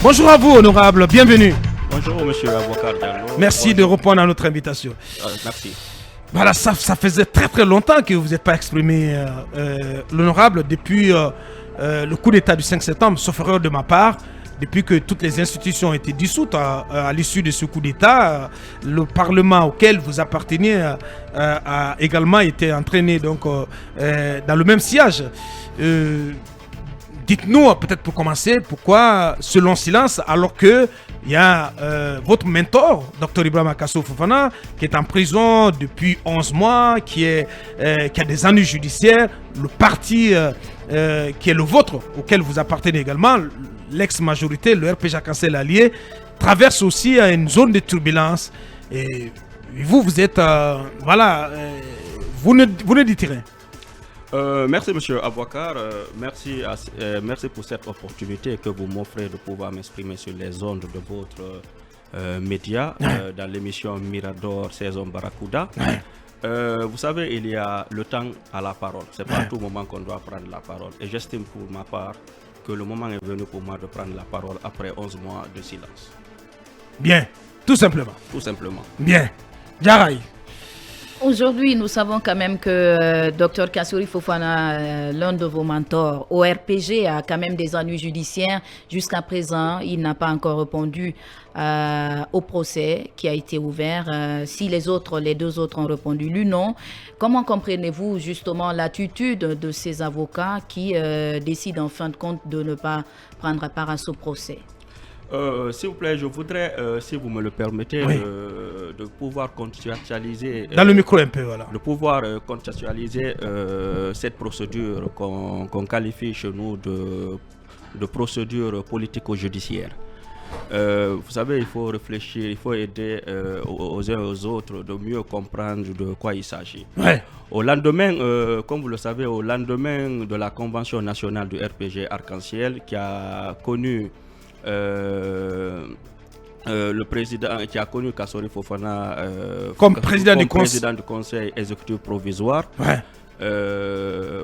Bonjour à vous, honorable, bienvenue. Bonjour, monsieur l'avocat Diallo. Merci de répondre à notre invitation. Merci. Voilà, ça faisait très très longtemps que vous n'êtes pas exprimé, l'honorable, depuis le coup d'État du 5 septembre, sauf erreur de ma part. Depuis que toutes les institutions ont été dissoutes à l'issue de ce coup d'État, le Parlement auquel vous appartenez a également été entraîné donc, dans le même sillage. Dites-nous, peut-être pour commencer, pourquoi ce long silence alors que il y a votre mentor, Dr Ibrahima Akasso Fofana, qui est en prison depuis 11 mois, qui a des ennuis judiciaires, le parti qui est le vôtre, auquel vous appartenez également, l'ex-majorité, le RPG Arc-en-Ciel allié, traverse aussi une zone de turbulence. Et vous êtes, vous ne dites rien. Merci, monsieur Abouakar. Merci pour cette opportunité que vous m'offrez de pouvoir m'exprimer sur les ondes de votre média dans l'émission Mirador saison Barracuda. Vous savez, il y a le temps à la parole. C'est pas à tout moment qu'on doit prendre la parole. Et j'estime pour ma part que le moment est venu pour moi de prendre la parole après 11 mois de silence. Bien, tout simplement. Tout simplement. Bien. Jaraï. Aujourd'hui, nous savons quand même que Dr Kassory Fofana, l'un de vos mentors au RPG, a quand même des ennuis judiciaires. Jusqu'à présent, il n'a pas encore répondu au procès qui a été ouvert. Si les deux autres ont répondu lui non, comment comprenez-vous justement l'attitude de ces avocats qui décident en fin de compte de ne pas prendre part à ce procès? S'il vous plaît, je voudrais, si vous me le permettez, de pouvoir contextualiser... Dans le micro un peu, voilà. De pouvoir contextualiser cette procédure qu'on qualifie chez nous de procédure politico-judiciaire. Vous savez, il faut réfléchir, il faut aider aux uns et aux autres de mieux comprendre de quoi il s'agit. Ouais. Au lendemain, comme vous le savez, au lendemain de la Convention nationale du RPG Arc-en-Ciel qui a connu... le président qui a connu Kassory Fofana comme président du conseil exécutif provisoire,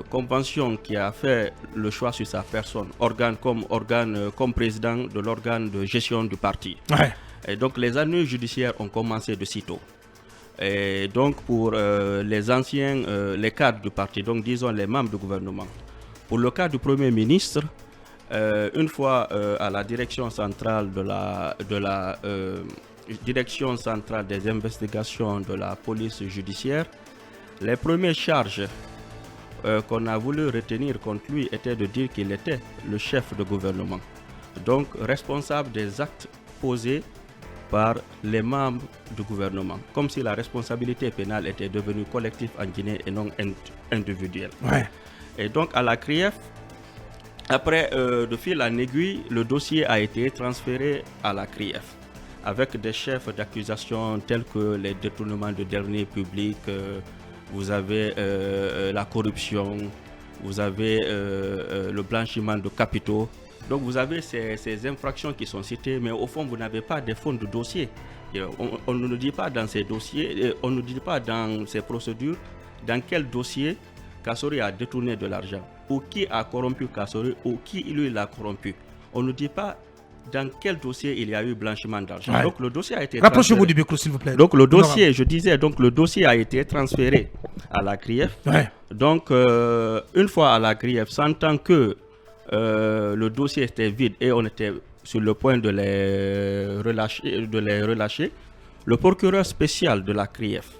convention qui a fait le choix sur sa personne, comme président de l'organe de gestion du parti. Et donc les ennuis judiciaires ont commencé de sitôt. Et donc pour les anciens, les cadres du parti, donc disons les membres du gouvernement. Pour le cas du Premier ministre, une fois à la direction centrale direction centrale des investigations de la police judiciaire, les premières charges qu'on a voulu retenir contre lui étaient de dire qu'il était le chef de gouvernement, donc responsable des actes posés par les membres du gouvernement, comme si la responsabilité pénale était devenue collective en Guinée et non individuelle. Et donc à la CRIEF, après, de fil en aiguille, le dossier a été transféré à la CRIEF avec des chefs d'accusation tels que les détournements de deniers publics, vous avez la corruption, vous avez le blanchiment de capitaux. Donc vous avez ces infractions qui sont citées, mais au fond, vous n'avez pas de fond de dossier. On ne nous dit pas dans ces dossiers, on ne nous dit pas dans ces procédures dans quel dossier Kassory a détourné de l'argent, ou qui a corrompu Kassory, ou qui lui l'a corrompu. On ne dit pas dans quel dossier il y a eu blanchiment d'argent. Donc le dossier a été rapprochez-vous du micro s'il vous plaît. Donc le dossier, je disais, donc le dossier a été transféré à la CRIEF. Donc une fois à la CRIEF, sentant que le dossier était vide et on était sur le point de les relâcher, le procureur spécial de la CRIEF,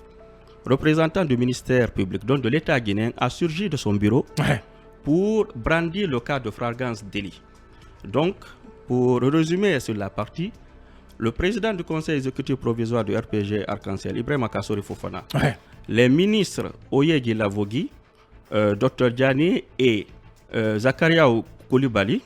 représentant du ministère public, donc de l'État guinéen, a surgi de son bureau pour brandir le cas de flagrance délit. Donc, pour résumer sur la partie, le président du conseil exécutif provisoire du RPG Arc-en-Ciel, Ibrahima Kassory Fofana, les ministres Oyegi Lavogui, Dr Diani et Zakaria Koulibaly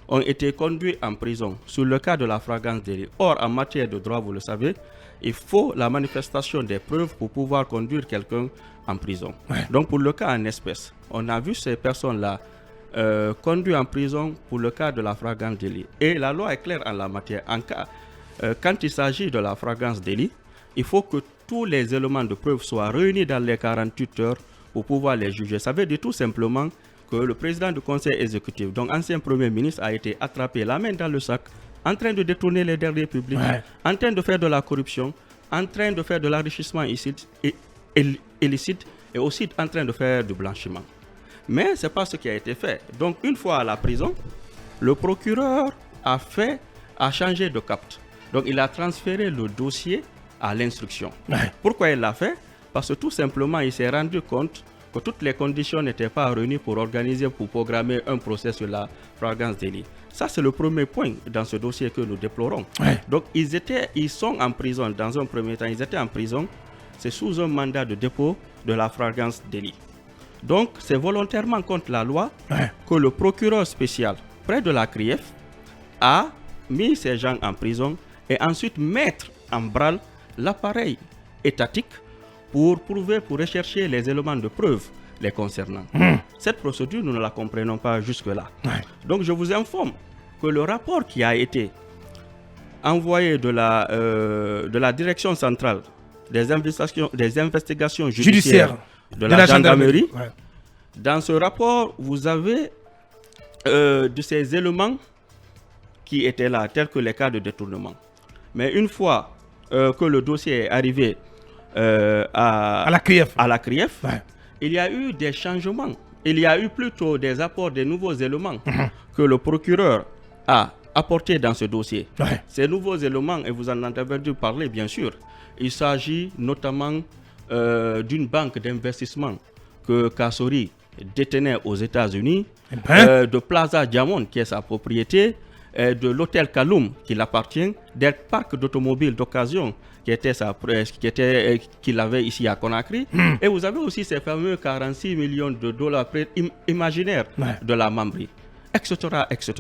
ont été conduits en prison sur le cas de la flagrance délit. Or, en matière de droit, vous le savez, il faut la manifestation des preuves pour pouvoir conduire quelqu'un en prison. Donc pour le cas en espèce, on a vu ces personnes-là conduites en prison pour le cas de la flagrance délit. Et la loi est claire en la matière. Quand il s'agit de la flagrance délit, il faut que tous les éléments de preuve soient réunis dans les 48 heures pour pouvoir les juger. Ça veut dire tout simplement que le président du conseil exécutif, donc ancien premier ministre, a été attrapé la main dans le sac en train de détourner les deniers publics, en train de faire de la corruption, en train de faire de l'enrichissement illicite et aussi en train de faire du blanchiment. Mais ce n'est pas ce qui a été fait. Donc, une fois à la prison, le procureur a changé de cap. Donc, il a transféré le dossier à l'instruction. Pourquoi il l'a fait? Parce que tout simplement, il s'est rendu compte que toutes les conditions n'étaient pas réunies pour programmer un procès sur la flagrance délit. Ça, c'est le premier point dans ce dossier que nous déplorons. Donc, ils sont en prison. Dans un premier temps, ils étaient en prison. C'est sous un mandat de dépôt de la flagrance délit. Donc, c'est volontairement contre la loi que le procureur spécial près de la CRIEF a mis ces gens en prison et ensuite mettre en branle l'appareil étatique pour rechercher les éléments de preuve les concernant. Cette procédure, nous ne la comprenons pas jusque-là. Donc, je vous informe que le rapport qui a été envoyé de la direction centrale des investigations judiciaires de la gendarmerie, dans ce rapport, vous avez de ces éléments qui étaient là, tels que les cas de détournement. Mais une fois que le dossier est arrivé à la CRIEF, il y a eu des changements. Il y a eu plutôt des apports de nouveaux éléments que le procureur a apportés dans ce dossier. Ces nouveaux éléments, et vous en avez entendu parler bien sûr, il s'agit notamment d'une banque d'investissement que Kassory détenait aux États-Unis, de Plaza Diamond qui est sa propriété, de l'hôtel Kaloum qui l'appartient, des parcs d'automobiles d'occasion qu'il avait ici à Conakry. Et vous avez aussi ces fameux 46 millions de dollars imaginaires de la Mambri, etc. etc.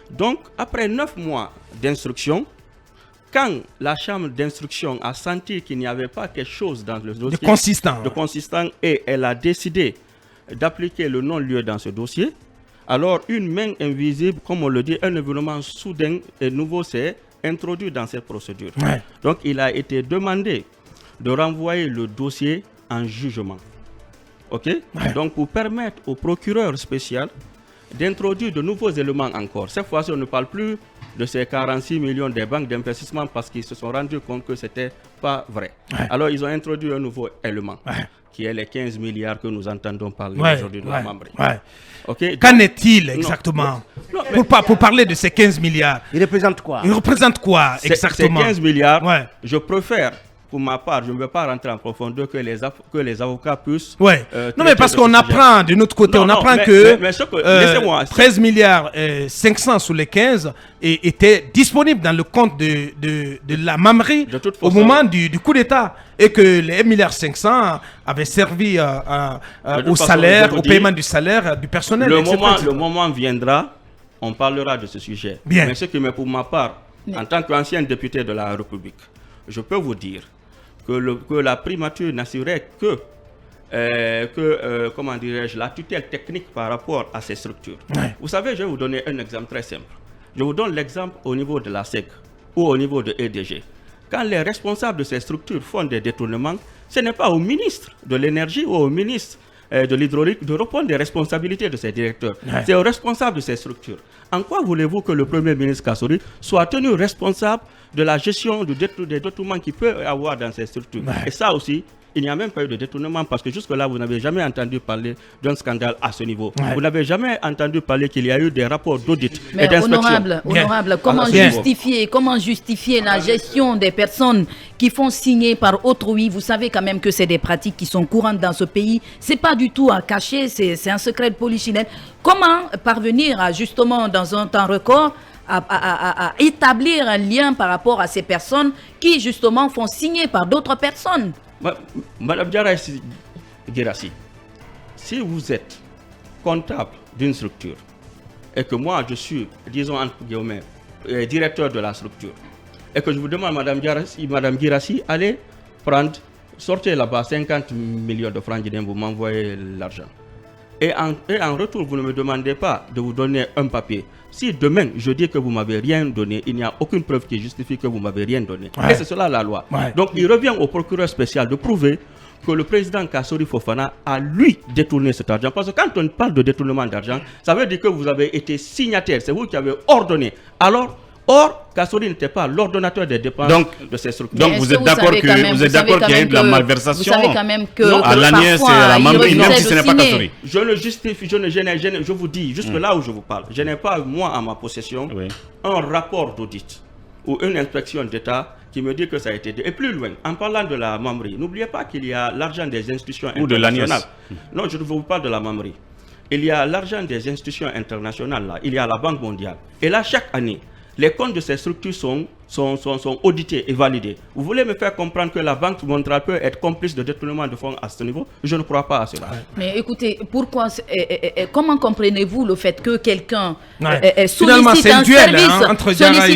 Donc, après 9 mois d'instruction, quand la chambre d'instruction a senti qu'il n'y avait pas quelque chose dans le dossier de consistant et elle a décidé d'appliquer le non-lieu dans ce dossier, alors une main invisible, comme on le dit, un événement soudain et nouveau s'est introduit dans cette procédure. Donc il a été demandé de renvoyer le dossier en jugement. Donc pour permettre au procureur spécial d'introduire de nouveaux éléments encore. Cette fois-ci, on ne parle plus de ces 46 millions des banques d'investissement parce qu'ils se sont rendus compte que ce n'était pas vrai. Alors ils ont introduit un nouveau élément qui est les 15 milliards que nous entendons parler aujourd'hui de la Mambri. Qu'en est-il exactement pour parler de ces 15 milliards? Il représente quoi? Il représente quoi exactement? Ces 15 milliards, je préfère, pour ma part, je ne veux pas rentrer en profondeur que les avocats puissent... non, mais parce qu'on apprend, de notre côté, que 13 milliards 500 sur les 15 étaient disponibles dans le compte de la Mambri au moment du coup d'État. Et que les 1,5 milliard avaient servi au salaire, au paiement du salaire du personnel. Le moment viendra, on parlera de ce sujet. Mais ce qui me, pour ma part, en tant qu'ancien député de la République, je peux vous dire que la primature n'assurait que comment dirais-je, la tutelle technique par rapport à ces structures. Vous savez, je vais vous donner un exemple très simple. Je vous donne l'exemple au niveau de la SEC ou au niveau de EDG. Quand les responsables de ces structures font des détournements, ce n'est pas au ministre de l'énergie ou au ministre de l'hydraulique de reprendre les responsabilités de ces directeurs. C'est aux responsables de ces structures. En quoi voulez-vous que le Premier ministre Kassory soit tenu responsable de la gestion des détournements qu'il peut y avoir dans ces structures? Et ça aussi, il n'y a même pas eu de détournement parce que jusque-là, vous n'avez jamais entendu parler d'un scandale à ce niveau. Vous n'avez jamais entendu parler qu'il y a eu des rapports d'audit et d'inspection. Honorable, comment justifier la gestion des personnes qui font signer par autrui? Vous savez quand même que c'est des pratiques qui sont courantes dans ce pays. C'est pas du tout à cacher, c'est un secret de polichinelle. Comment parvenir à, justement, dans un temps record, à établir un lien par rapport à ces personnes qui, justement, font signer par d'autres personnes? Madame Girassi, si vous êtes comptable d'une structure et que moi je suis, disons entre guillemets, directeur de la structure et que je vous demande, Madame Girassi, allez sortez là-bas 50 millions de francs, vous m'envoyez l'argent. Et en retour, vous ne me demandez pas de vous donner un papier. Si demain, je dis que vous ne m'avez rien donné, il n'y a aucune preuve qui justifie que vous ne m'avez rien donné. Et c'est cela la loi. Donc, il revient au procureur spécial de prouver que le président Kassory Fofana a, lui, détourné cet argent. Parce que quand on parle de détournement d'argent, ça veut dire que vous avez été signataire. C'est vous qui avez ordonné. Alors, Or, Kassory n'était pas l'ordonnateur des dépenses de ces structures. Donc vous êtes d'accord qu'il y a eu de la malversation? Vous savez quand même que à l'Agnès et à la Mamri, même si ce n'est pas Kassory. Je le justifie, je vous dis, jusque là où je vous parle, je n'ai pas, moi, en ma possession, un rapport d'audit ou une inspection d'État qui me dit que ça a été dit. Et plus loin, en parlant de la Mamri, n'oubliez pas qu'il y a l'argent des institutions internationales. Non, je vous parle de la Mamri. Il y a l'argent des institutions internationales, là. Il y a la Banque mondiale. Et là, chaque année, les comptes de ces structures sont audités et validés. Vous voulez me faire comprendre que la Banque mondiale peut être complice de détournement de fonds à ce niveau? Je ne crois pas à cela. Mais écoutez, pourquoi, comment comprenez-vous le fait que quelqu'un sollicite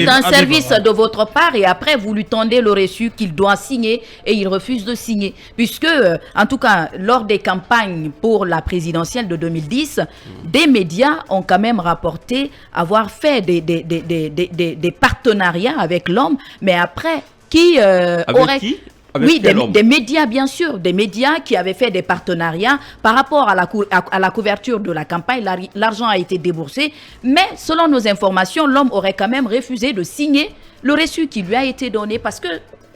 un service de votre part et après vous lui tendez le reçu qu'il doit signer et il refuse de signer? Puisque, en tout cas, lors des campagnes pour la présidentielle de 2010, des médias ont quand même rapporté avoir fait des partenariats avec l'homme, mais après, qui aurait... Qui? Oui, des médias, bien sûr, des médias qui avaient fait des partenariats par rapport à la couverture de la campagne. L'argent a été déboursé, mais selon nos informations, l'homme aurait quand même refusé de signer le reçu qui lui a été donné parce que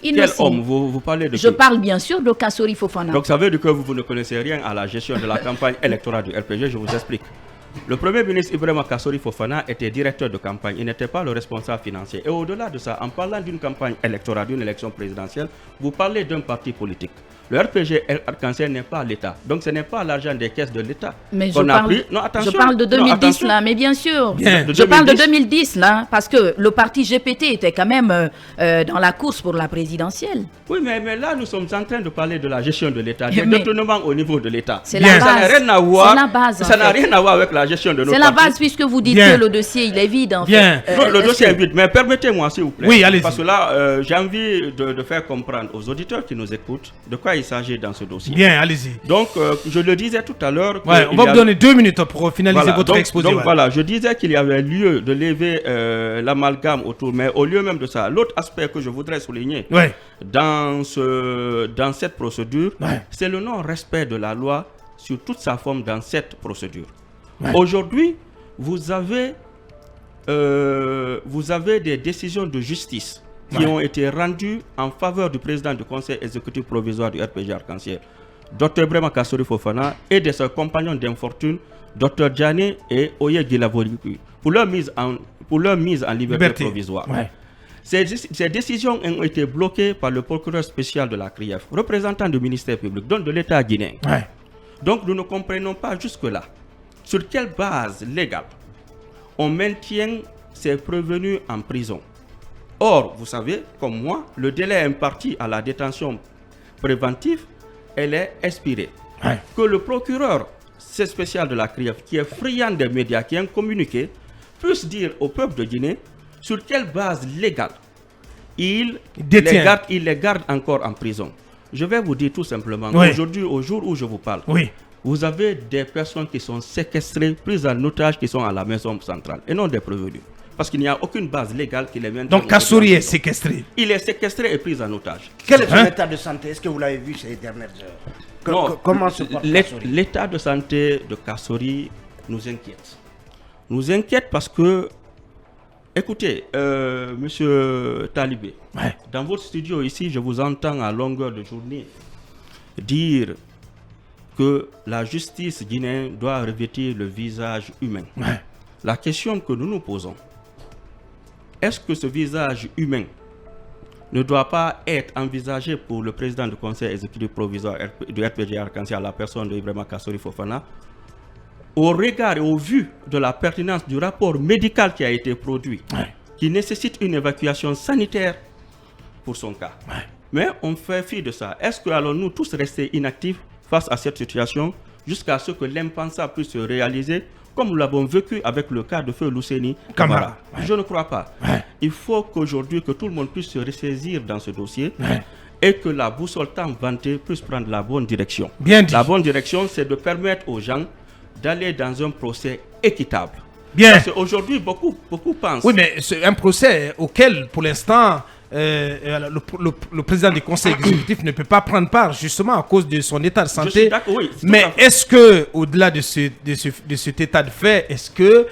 Quel homme vous parlez de Je parle bien sûr de Kassory Fofana. Donc ça veut dire que vous ne connaissez rien à la gestion de la campagne électorale du RPG, je vous explique. Le Premier ministre Ibrahima Kassory Fofana était directeur de campagne, il n'était pas le responsable financier. Et au-delà de ça, en parlant d'une campagne électorale, d'une élection présidentielle, vous parlez d'un parti politique. Le RPG Arc-en-Ciel n'est pas l'État, donc ce n'est pas l'argent des caisses de l'État. Mais je parle de 2010 là, mais bien sûr. Je parle de 2010 là, parce que le parti GPT était quand même dans la course pour la présidentielle. Oui, mais là nous sommes en train de parler de la gestion de l'État, des détournements au niveau de l'État. C'est la base. Ça n'a rien à voir. C'est la base. Ça n'a rien à voir avec la gestion de notre parti. C'est la base puisque vous dites que le dossier il est vide. En fait. Le dossier est vide, mais permettez-moi s'il vous plaît. Oui, allez-y. Parce que là, j'ai envie de faire comprendre aux auditeurs qui nous écoutent de quoi il s'agit dans ce dossier. Bien, allez-y. Donc, je le disais tout à l'heure. On va vous donner 2 minutes pour finaliser votre exposé. Donc voilà, je disais qu'il y avait lieu de lever l'amalgame autour, mais au lieu même de ça, l'autre aspect que je voudrais souligner dans cette procédure, c'est le non-respect de la loi sur toute sa forme dans cette procédure. Aujourd'hui, vous avez des décisions de justice qui ont été rendues en faveur du président du conseil exécutif provisoire du RPG Arc-en-Ciel, Dr Ibrahima Kassory Fofana, et de ses compagnons d'infortune, Dr Djani et Oye Guilavoripi, pour leur mise en liberté provisoire. Ces décisions ont été bloquées par le procureur spécial de la CRIEF, représentant du ministère public, donc de l'État guinéen. Donc nous ne comprenons pas jusque-là sur quelle base légale on maintient ces prévenus en prison. Or, vous savez, comme moi, le délai imparti à la détention préventive, elle est expirée. Que le procureur spécial de la CRIEF, qui est friand des médias, qui a un communiqué, puisse dire au peuple de Guinée sur quelle base légale il les garde encore en prison. Je vais vous dire tout simplement, aujourd'hui, au jour où je vous parle, vous avez des personnes qui sont séquestrées, prises en otage, qui sont à la maison centrale, et non des prévenus. Parce qu'il n'y a aucune base légale qui les mène. Donc Kassory est séquestré. Il est séquestré et pris en otage. Quel est son état de santé? Est-ce que vous l'avez vu ces dernières heures? Comment se porte Kassory? L'état de santé de Kassory nous inquiète. Nous inquiète parce que, écoutez, monsieur Talibé, dans votre studio ici, je vous entends à longueur de journée dire que la justice guinéenne doit revêtir le visage humain. La question que nous nous posons, est-ce que ce visage humain ne doit pas être envisagé pour le président du conseil exécutif provisoire du RPG Arc-en-Ciel, à la personne de Ibrahima Kassory Fofana, au regard et au vu de la pertinence du rapport médical qui a été produit, qui nécessite une évacuation sanitaire pour son cas. Mais on fait fi de ça. Est-ce que allons-nous tous rester inactifs face à cette situation jusqu'à ce que l'impensable puisse se réaliser, comme nous l'avons vécu avec le cas de feu Luceni Camara? Je ne crois pas. Il faut qu'aujourd'hui que tout le monde puisse se ressaisir dans ce dossier et que la boussole tant vantée puisse prendre la bonne direction. La bonne direction, c'est de permettre aux gens d'aller dans un procès équitable. Parce qu'aujourd'hui, beaucoup pensent... Oui, mais c'est un procès auquel, pour l'instant, le président du conseil exécutif ne peut pas prendre part justement à cause de son état de santé. Oui, mais est-ce que, au-delà de cet état de fait, est-ce que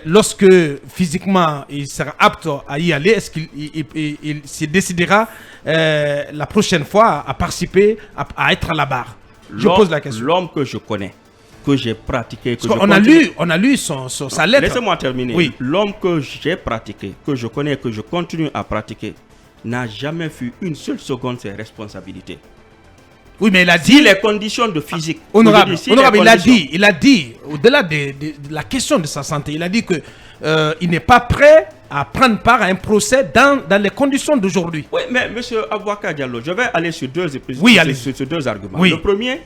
lorsque physiquement il sera apte à y aller, est-ce qu'il se décidera la prochaine fois à participer, à être à la barre? Je pose la question. L'homme que je connais, que j'ai pratiqué, on a lu sa lettre. Laissez-moi terminer. Oui. L'homme que j'ai pratiqué, que je connais, que je continue à pratiquer, n'a jamais fui une seule seconde ses responsabilités. Oui, mais il a dit... Si les conditions de physique... Honorable, il a dit, au-delà de la question de sa santé, il a dit que il n'est pas prêt à prendre part à un procès dans les conditions d'aujourd'hui. Oui, mais M. Abouaka Diallo, je vais aller sur deux arguments. Oui. Le premier,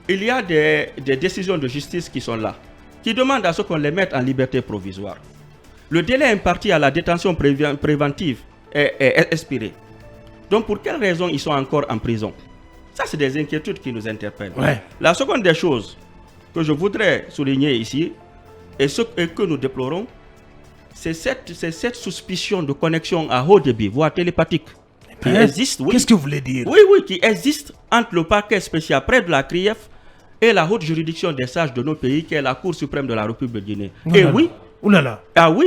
il y a des décisions de justice qui sont là, qui demandent à ce qu'on les mette en liberté provisoire. Le délai imparti à la détention préventive est expiré. Donc, pour quelles raisons ils sont encore en prison? Ça, c'est des inquiétudes qui nous interpellent. Ouais. La seconde des choses que je voudrais souligner ici, et que nous déplorons, c'est cette suspicion de connexion à haut débit, voire télépathique, qui existe. Oui. Qu'est-ce que vous voulez dire? Oui, qui existe entre le parquet spécial près de la CRIEF et la haute juridiction des sages de nos pays, qui est la Cour suprême de la République de Guinée. Et oui,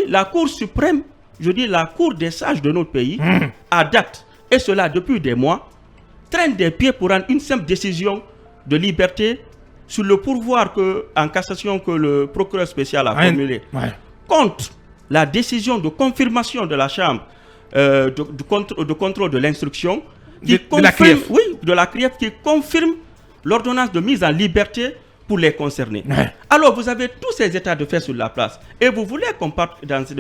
la Cour suprême, je dis la Cour des sages de notre pays, à date, et cela depuis des mois, traîne des pieds pour rendre une simple décision de liberté sur le pourvoi en cassation que le procureur spécial a formulé contre la décision de confirmation de la Chambre de contrôle de l'instruction de la CRIEF. Oui, de la CRIEF, qui confirme l'ordonnance de mise en liberté pour les concernés. Alors, vous avez tous ces états de fait sur la place et vous voulez qu'on parte dans ces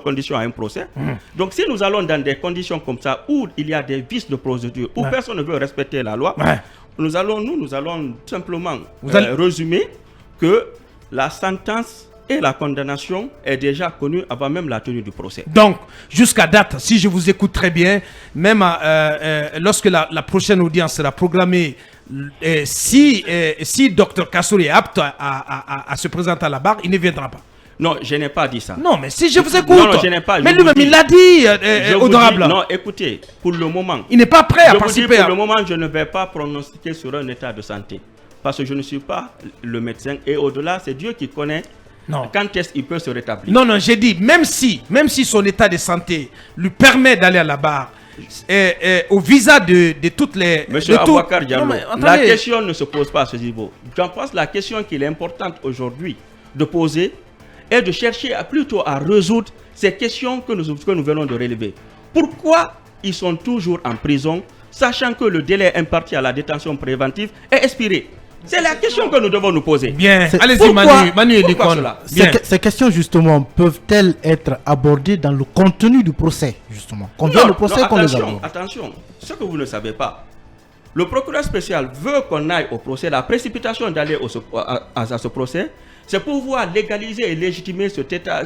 conditions à un procès. Donc, si nous allons dans des conditions comme ça où il y a des vices de procédure, où personne ne veut respecter la loi, nous allons simplement résumer que la sentence et la condamnation est déjà connue avant même la tenue du procès. Donc, jusqu'à date, si je vous écoute très bien, même lorsque la prochaine audience sera programmée, si Dr Kassouri est apte à se présenter à la barre, il ne viendra pas. Non, je n'ai pas dit ça. Non, mais si je vous écoute. Non, je n'ai pas. Mais lui-même, il l'a dit, honorable. Non, écoutez, pour le moment. Il n'est pas prêt à participer. Pour le moment, je ne vais pas pronostiquer sur un état de santé. Parce que je ne suis pas le médecin. Et au-delà, c'est Dieu qui connaît. Non. Quand est-ce qu'il peut se rétablir? Non, j'ai dit, même si son état de santé lui permet d'aller à la barre, au visa de toutes les... Monsieur Abouakar Diallo, la question ne se pose pas à ce niveau. Je pense que la question qu'il est importante aujourd'hui de poser est de chercher plutôt à résoudre ces questions que nous venons de relever. Pourquoi ils sont toujours en prison, sachant que le délai imparti à la détention préventive est expiré? C'est la question que nous devons nous poser. Bien, allez-y Manu et Likon. Ces questions justement peuvent-elles être abordées dans le contenu du procès justement? Attention, ce que vous ne savez pas, le procureur spécial veut qu'on aille au procès. La précipitation d'aller à ce procès, c'est pour pouvoir légaliser et légitimer cet état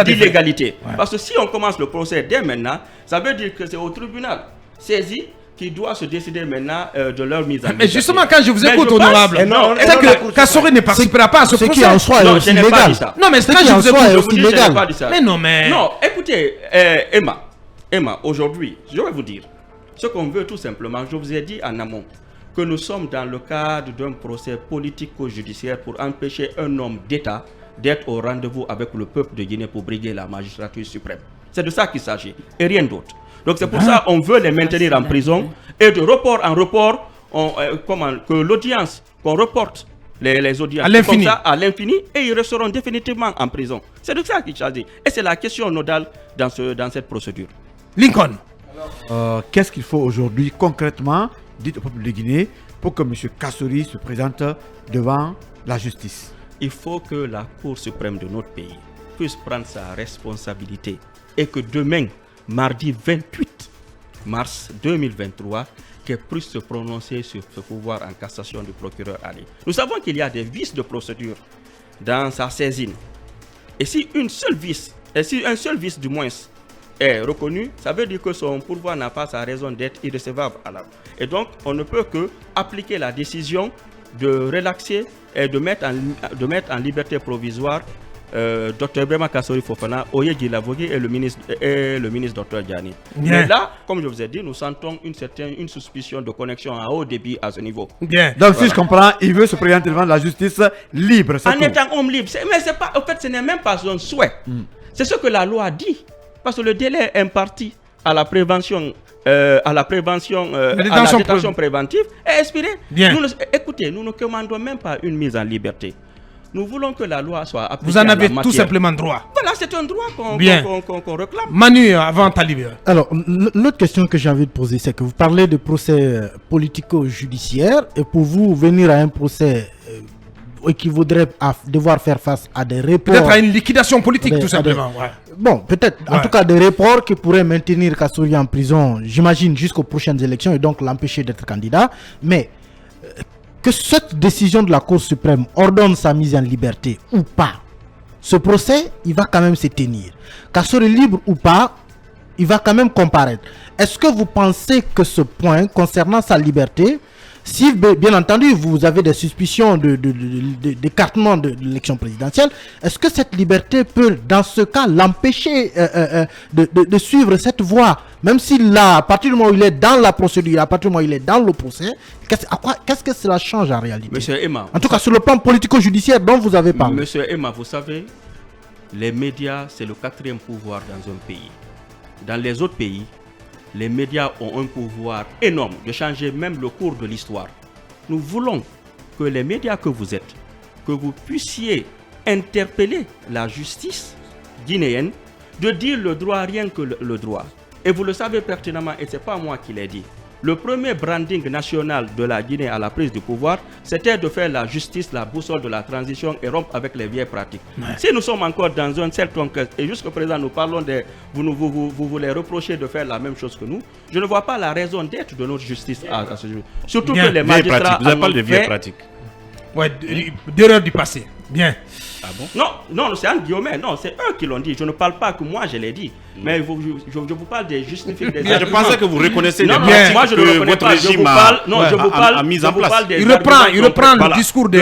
d'illégalité. Parce que si on commence le procès dès maintenant, ça veut dire que c'est au tribunal saisi qui doit se décider maintenant de leur mise en liberté. Mais justement, quand je vous écoute, honorable, c'est que Kassouri ne participera pas à ce procès. Ce qui en soi est aussi illégal. Non, mais quand je vous écoute, c'est illégal. Non, écoutez, Emma, aujourd'hui, je vais vous dire ce qu'on veut tout simplement. Je vous ai dit en amont que nous sommes dans le cadre d'un procès politico-judiciaire pour empêcher un homme d'État d'être au rendez-vous avec le peuple de Guinée pour briguer la magistrature suprême. C'est de ça qu'il s'agit et rien d'autre. Donc c'est pour ça qu'on veut les maintenir en prison et de report en report, que l'audience, qu'on reporte les audiences à l'infini et ils resteront définitivement en prison. C'est de ça qu'il s'agit. Et c'est la question nodale dans cette procédure. Lincoln. Qu'est-ce qu'il faut aujourd'hui concrètement, dites au peuple de Guinée, pour que M. Kassouri se présente devant la justice? Il faut que la Cour suprême de notre pays puisse prendre sa responsabilité et que demain, mardi 28 mars 2023, qu'elle puisse se prononcer sur ce pouvoir en cassation du procureur Ali. Nous savons qu'il y a des vices de procédure dans sa saisine. Et si un seul vice du moins est reconnu, ça veut dire que son pourvoi n'a pas sa raison d'être irrécevable. Et donc, on ne peut que appliquer la décision de relaxer et de mettre en liberté provisoire Dr Ibrahima Kassori Fofana, Oye Djilavogui et le ministre Dr Diani. Bien. Mais là, comme je vous ai dit, nous sentons une suspicion de connexion à haut débit à ce niveau. Bien. Donc, si je comprends, il veut se présenter devant la justice libre. En étant homme libre. Mais c'est pas, en fait, ce n'est même pas son souhait. C'est ce que la loi dit. Parce que le délai imparti à la prévention, à la détention préventive est expiré. Bien. Écoutez, nous ne commandons même pas une mise en liberté. Nous voulons que la loi soit appliquée. Vous en avez à la tout matière. simplement droit. Voilà, c'est un droit qu'on réclame. Manu, avant Talib. Alors, l'autre question que j'ai envie de poser, c'est que vous parlez de procès politico-judiciaire, et pour vous, venir à un procès équivaudrait à devoir faire face à des reports. Peut-être à une liquidation politique, tout simplement. Ouais. Bon, peut-être, en tout cas, des reports qui pourraient maintenir Kassori en prison, j'imagine, jusqu'aux prochaines élections et donc l'empêcher d'être candidat. Mais que cette décision de la Cour suprême ordonne sa mise en liberté ou pas, ce procès, il va quand même se tenir. Kassori libre ou pas, il va quand même comparaître. Est-ce que vous pensez que ce point concernant sa liberté, si bien entendu vous avez des suspicions d'écartement de l'élection présidentielle, est-ce que cette liberté peut dans ce cas l'empêcher de suivre cette voie, même s'il a, à partir du moment où il est dans la procédure, à partir du moment où il est dans le procès, qu'est-ce que cela change en réalité? Monsieur Emma, en tout cas sur le plan politico-judiciaire dont vous avez parlé. Monsieur Emma, vous savez, les médias c'est le 4e pouvoir dans un pays. Dans les autres pays, les médias ont un pouvoir énorme de changer même le cours de l'histoire. Nous voulons que les médias que vous êtes, que vous puissiez interpeller la justice guinéenne, de dire le droit rien que le droit. Et vous le savez pertinemment, et ce n'est pas moi qui l'ai dit. Le premier branding national de la Guinée à la prise du pouvoir, c'était de faire la justice la boussole de la transition et rompre avec les vieilles pratiques. Ouais. Si nous sommes encore dans un certain contexte, et jusqu'à présent nous parlons de... Vous voulez reprocher de faire la même chose que nous, je ne vois pas la raison d'être de notre justice à ce jour. Surtout que les magistrats... Vous avez parlé de vieilles pratiques. Ouais, d'erreurs du passé. Bien. Ah bon? Non, c'est un guillemets. Non, c'est eux qui l'ont dit. Je ne parle pas que moi je l'ai dit. Mais je vous parle des justifications. Je pensais que vous reconnaissez non, moi je ne le reconnais pas. Je vous parle des il reprend le discours de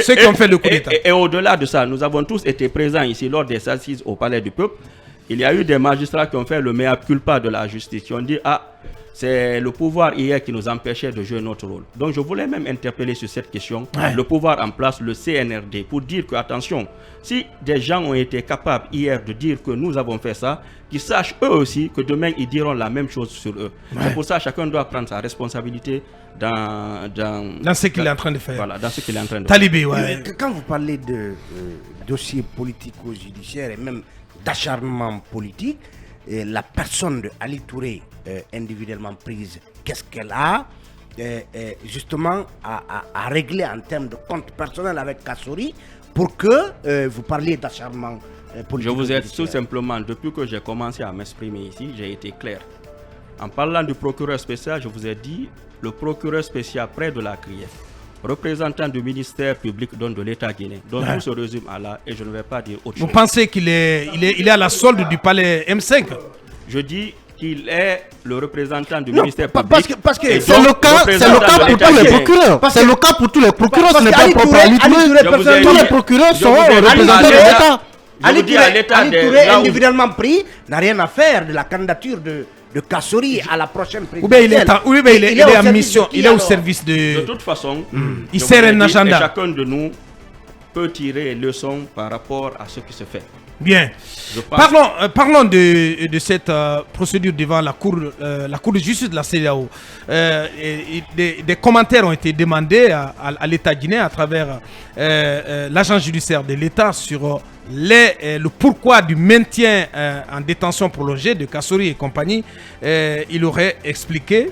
ceux qui ont fait le coup d'État. Et au-delà de ça, nous avons tous été présents ici lors des assises au Palais du Peuple. Il y a eu des magistrats qui ont fait le mea culpa de la justice. Qui ont dit, c'est le pouvoir hier qui nous empêchait de jouer notre rôle. Donc je voulais même interpeller sur cette question, le pouvoir en place, le CNRD, pour dire que, attention, si des gens ont été capables hier de dire que nous avons fait ça, qu'ils sachent eux aussi que demain ils diront la même chose sur eux. C'est pour ça que chacun doit prendre sa responsabilité dans ce qu'il est en train de faire. Voilà, dans ce qu'il est en train de Talibé, faire. Quand vous parlez de dossiers politico-judiciaires et même d'acharnement politique, la personne de Ali Touré individuellement prise, qu'est-ce qu'elle a justement à régler en termes de compte personnel avec Kassori pour que vous parliez d'acharnement politique? Je vous ai tout simplement, depuis que j'ai commencé à m'exprimer ici, j'ai été clair. En parlant du procureur spécial, je vous ai dit le procureur spécial près de la CRIEF, représentant du ministère public de l'État guinéen. Donc tout se résume à là et je ne vais pas dire autre chose. Vous pensez qu'il est à la solde du palais M5? Je dis qu'il est le représentant du ministère public. Parce que c'est le cas pour tous les procureurs. C'est le cas pour tous les procureurs. Ce n'est pas propre à l'État. Tous les procureurs sont représentants de l'État. Ali Touré individuellement pris n'a rien à faire de la candidature de Kassori à la prochaine présidentielle. Oui, mais il est en mission, il est au service de... De toute façon, il sert un agenda. Et chacun de nous peut tirer leçon par rapport à ce qui se fait. Bien. Parlons de cette procédure devant la Cour de justice de la CEDEAO. Des commentaires ont été demandés à l'État guinéen à travers l'agence judiciaire de l'État sur le pourquoi du maintien en détention prolongée de Kassori et compagnie. Il aurait expliqué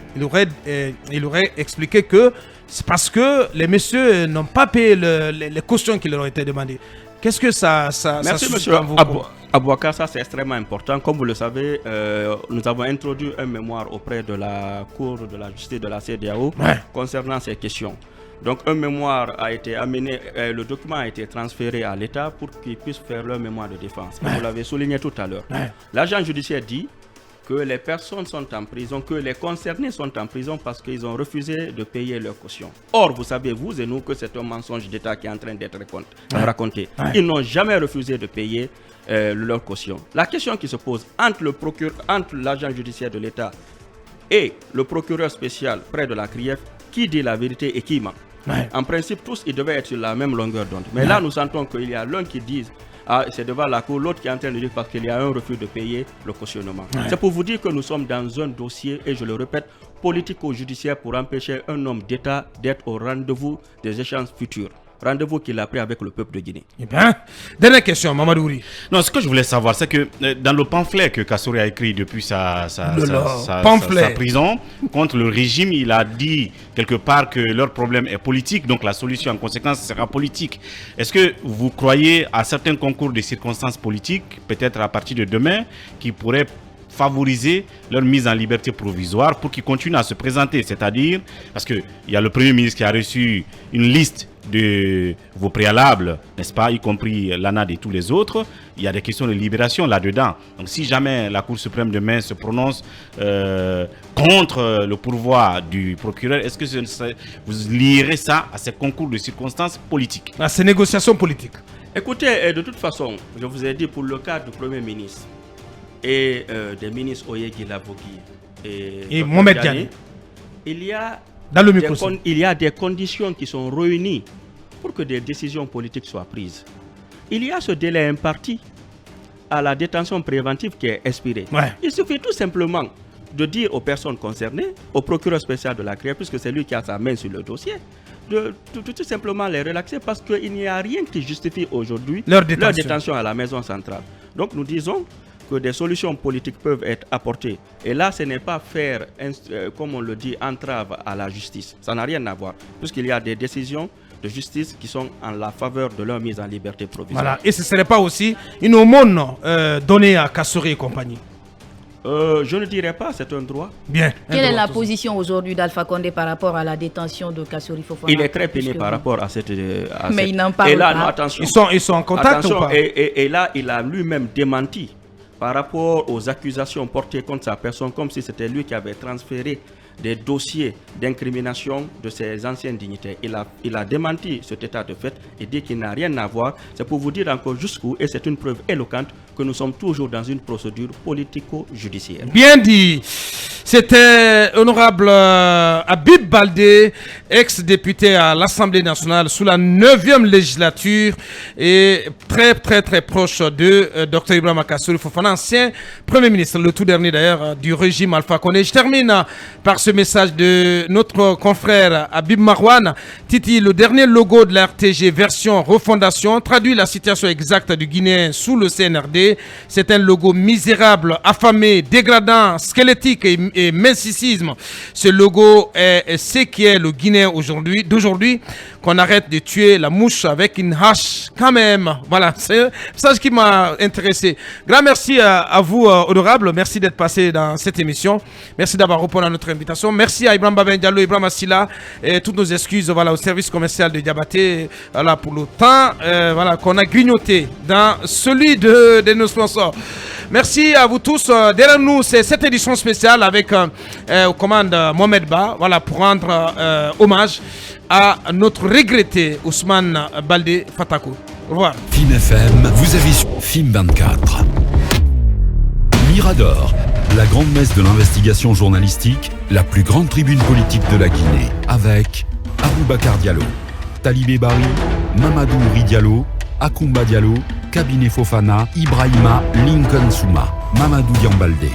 que c'est parce que les messieurs n'ont pas payé les cautions qui leur ont été demandées. Qu'est-ce que ça Merci, monsieur Abouaka, ça c'est extrêmement important. Comme vous le savez, nous avons introduit un mémoire auprès de la Cour de la justice de la CEDEAO concernant ces questions. Donc un mémoire a été amené, le document a été transféré à l'État pour qu'ils puissent faire leur mémoire de défense. Vous l'avez souligné tout à l'heure. L'agent judiciaire dit que les personnes sont en prison, que les concernés sont en prison parce qu'ils ont refusé de payer leur caution. Or, vous savez, vous et nous, que c'est un mensonge d'État qui est en train d'être raconté. Ils n'ont jamais refusé de payer leur caution. La question qui se pose entre l'agent judiciaire de l'État et le procureur spécial près de la CRIEF, qui dit la vérité et qui ment. En principe, tous, ils devaient être sur la même longueur d'onde. Mais là, nous sentons qu'il y a l'un qui dit c'est devant la cour, l'autre qui est en train de dire parce qu'il y a un refus de payer le cautionnement. C'est pour vous dire que nous sommes dans un dossier, et je le répète, politico-judiciaire pour empêcher un homme d'État d'être au rendez-vous des échéances futures. Rendez-vous qu'il a pris avec le peuple de Guinée. Eh bien, dernière question, Mamadou Ouri. Non, ce que je voulais savoir, c'est que dans le pamphlet que Kassory a écrit depuis sa prison contre le régime, il a dit quelque part que leur problème est politique, donc la solution en conséquence sera politique. Est-ce que vous croyez à certains concours de circonstances politiques, peut-être à partir de demain, qui pourraient favoriser leur mise en liberté provisoire pour qu'ils continuent à se présenter, c'est-à-dire, parce qu'il y a le Premier ministre qui a reçu une liste de vos préalables, n'est-ce pas, y compris l'ANAD et tous les autres, il y a des questions de libération là-dedans. Donc si jamais la Cour suprême demain se prononce contre le pourvoi du procureur, est-ce que vous lierez ça à ces concours de circonstances politiques? À ces négociations politiques. Écoutez, de toute façon, je vous ai dit pour le cas du Premier ministre et des ministres Oyegi Lavogui et Mohamed Diané, il y a dans le il y a des conditions qui sont réunies pour que des décisions politiques soient prises. Il y a ce délai imparti à la détention préventive qui est expiré. Il suffit tout simplement de dire aux personnes concernées, au procureur spécial de la CRIEF, puisque c'est lui qui a sa main sur le dossier, de tout simplement les relaxer parce qu'il n'y a rien qui justifie aujourd'hui leur détention à la maison centrale. Donc nous disons que des solutions politiques peuvent être apportées. Et là, ce n'est pas faire, comme on le dit, entrave à la justice. Ça n'a rien à voir, puisqu'il y a des décisions de justice qui sont en la faveur de leur mise en liberté provisoire. Voilà. Et ce ne serait pas aussi une aumône donnée à Kassory et compagnie? Je ne dirais pas, c'est un droit. Bien. Quelle est la position aujourd'hui d'Alpha Condé par rapport à la détention de Kassory Fofana? Il est très peiné par rapport à cette... Mais il n'en parle pas. Non, attention. Ils sont en contact ou pas? Et là, il a lui-même démenti par rapport aux accusations portées contre sa personne, comme si c'était lui qui avait transféré des dossiers d'incrimination de ses anciens dignitaires. Il a démenti cet état de fait et dit qu'il n'a rien à voir. C'est pour vous dire encore jusqu'où, et c'est une preuve éloquente, que nous sommes toujours dans une procédure politico-judiciaire. Bien dit. C'était honorable Habib Baldé, ex-député à l'Assemblée nationale sous la 9e législature et très proche de Dr Ibrahima Kassory Fofana, ancien Premier ministre, le tout dernier d'ailleurs du régime Alpha Condé. Je termine par ce message de notre confrère Habib Marwan. Titi, le dernier logo de la RTG version refondation traduit la situation exacte du Guinéen sous le CNRD. C'est un logo misérable, affamé, dégradant, squelettique et mysticisme. Ce logo est ce qui est le Guinéen d'aujourd'hui, qu'on arrête de tuer la mouche avec une hache quand même. Voilà, c'est ça qui m'a intéressé. Grand merci à vous, honorable. Merci d'être passé dans cette émission. Merci d'avoir répondu à notre invitation. Merci à Ibrahim Babin Diallo, Ibrahim Assila, et toutes nos excuses au service commercial de Diabaté pour le temps qu'on a grignoté dans celui de nos sponsors. Merci à vous tous. Derrière nous, c'est cette édition spéciale avec aux commandes Mohamed Ba, pour rendre hommage à notre regretté Ousmane Baldé Fatakou. Au revoir. FIM FM, vous avez su FIM 24. Mirador, la grande messe de l'investigation journalistique, la plus grande tribune politique de la Guinée, avec Aboubacar Diallo, Talibé Bari, Mamadou Ouri Diallo, Akoumba Diallo, Cabinet Fofana, Ibrahima Lincoln Souma, Mamadou Diambaldé.